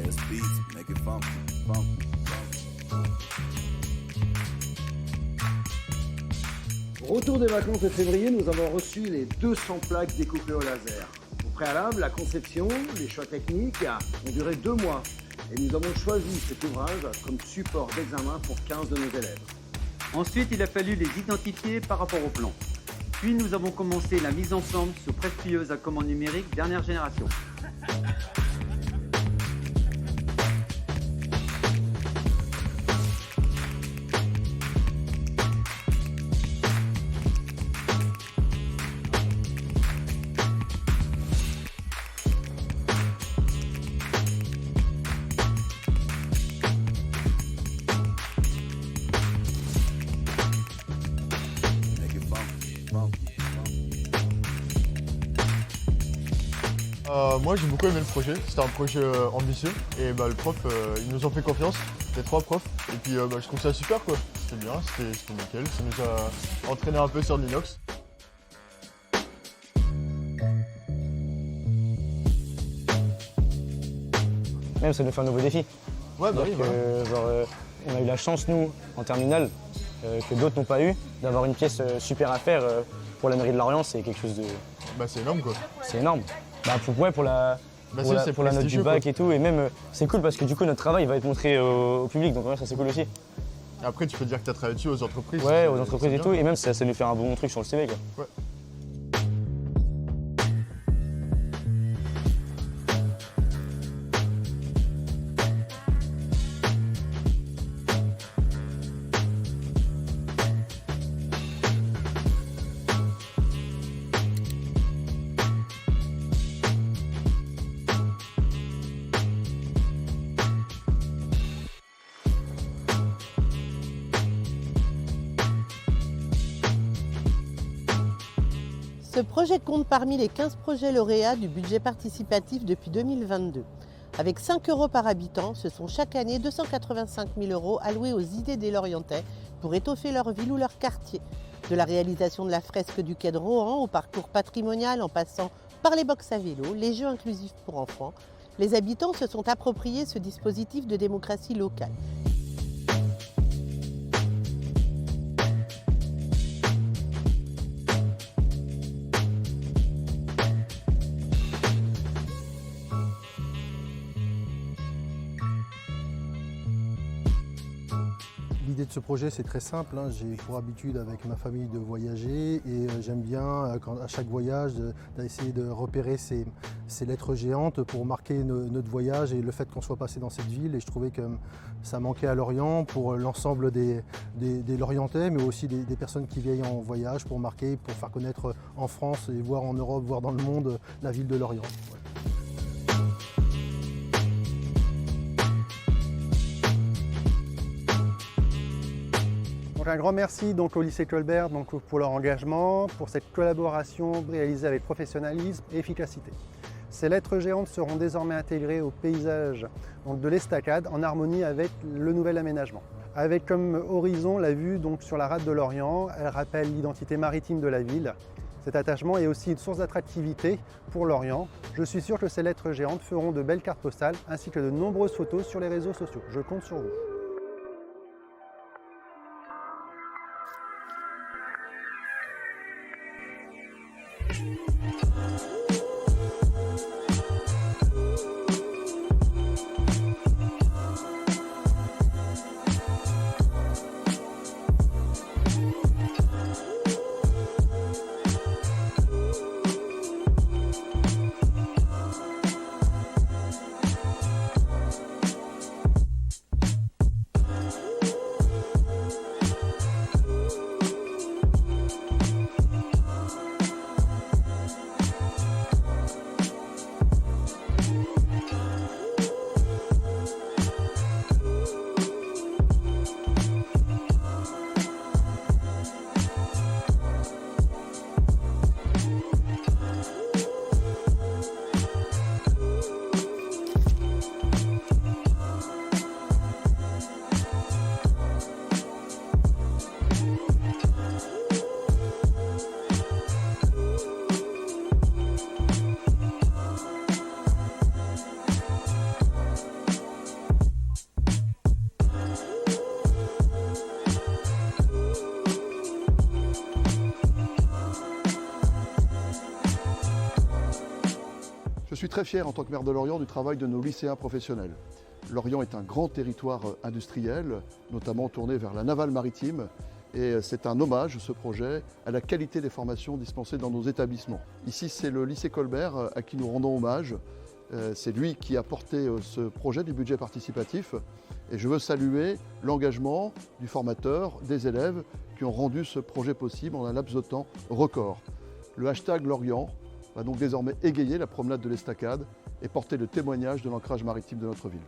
Just beats, make it funky, funky, funky. Au retour des vacances de février, nous avons reçu les 200 plaques découpées au laser. Au préalable, la conception, les choix techniques ont duré 2 mois. Et nous avons choisi cet ouvrage comme support d'examen pour 15 de nos élèves. Ensuite, il a fallu les identifier par rapport au plan. Puis nous avons commencé la mise ensemble sous presse-plieuse à commande numérique dernière génération. Moi j'ai beaucoup aimé le projet, c'était un projet ambitieux et le prof, ils nous ont fait confiance, les 3 profs, et puis je trouve ça super quoi, c'était bien, c'était nickel, ça nous a entraîné un peu sur l'inox. Même ça nous fait un nouveau défi. Ouais, bah oui, voilà. On a eu la chance nous, en terminale, que d'autres n'ont pas eu, d'avoir une pièce super à faire pour la mairie de Lorient, c'est quelque chose de... Bah c'est énorme quoi. C'est énorme. Pour la note du bac quoi. et tout, et même c'est cool parce que du coup notre travail va être montré au public, donc ouais, ça c'est cool aussi. Après tu peux dire que tu as travaillé dessus aux entreprises. Ouais, aux entreprises et tout, et même ça nous fait un bon truc sur le CV quoi. Ouais. Ce projet compte parmi les 15 projets lauréats du budget participatif depuis 2022. Avec 5 € par habitant, ce sont chaque année 285 000 € alloués aux idées des Lorientais pour étoffer leur ville ou leur quartier. De la réalisation de la fresque du quai de Rohan au parcours patrimonial en passant par les box à vélo, les jeux inclusifs pour enfants, les habitants se sont appropriés ce dispositif de démocratie locale. L'idée de ce projet, c'est très simple. J'ai pour habitude avec ma famille de voyager et j'aime bien, à chaque voyage, d'essayer de repérer ces lettres géantes pour marquer notre voyage et le fait qu'on soit passé dans cette ville. Et je trouvais que ça manquait à Lorient pour l'ensemble des Lorientais, mais aussi des personnes qui viennent en voyage pour marquer, pour faire connaître en France et voir en Europe, voir dans le monde la ville de Lorient. Ouais. Donc un grand merci au lycée Colbert pour leur engagement, pour cette collaboration réalisée avec professionnalisme et efficacité. Ces lettres géantes seront désormais intégrées au paysage de l'Estacade en harmonie avec le nouvel aménagement. Avec comme horizon la vue sur la rade de Lorient, elle rappelle l'identité maritime de la ville. Cet attachement est aussi une source d'attractivité pour Lorient. Je suis sûr que ces lettres géantes feront de belles cartes postales ainsi que de nombreuses photos sur les réseaux sociaux. Je compte sur vous. Je suis très fier en tant que maire de Lorient du travail de nos lycéens professionnels. Lorient est un grand territoire industriel, notamment tourné vers la navale maritime. Et c'est un hommage, ce projet, à la qualité des formations dispensées dans nos établissements. Ici, c'est le lycée Colbert à qui nous rendons hommage. C'est lui qui a porté ce projet du budget participatif. Et je veux saluer l'engagement du formateur, des élèves qui ont rendu ce projet possible en un laps de temps record. Le hashtag Lorient va donc désormais égayer la promenade de l'Estacade et porter le témoignage de l'ancrage maritime de notre ville.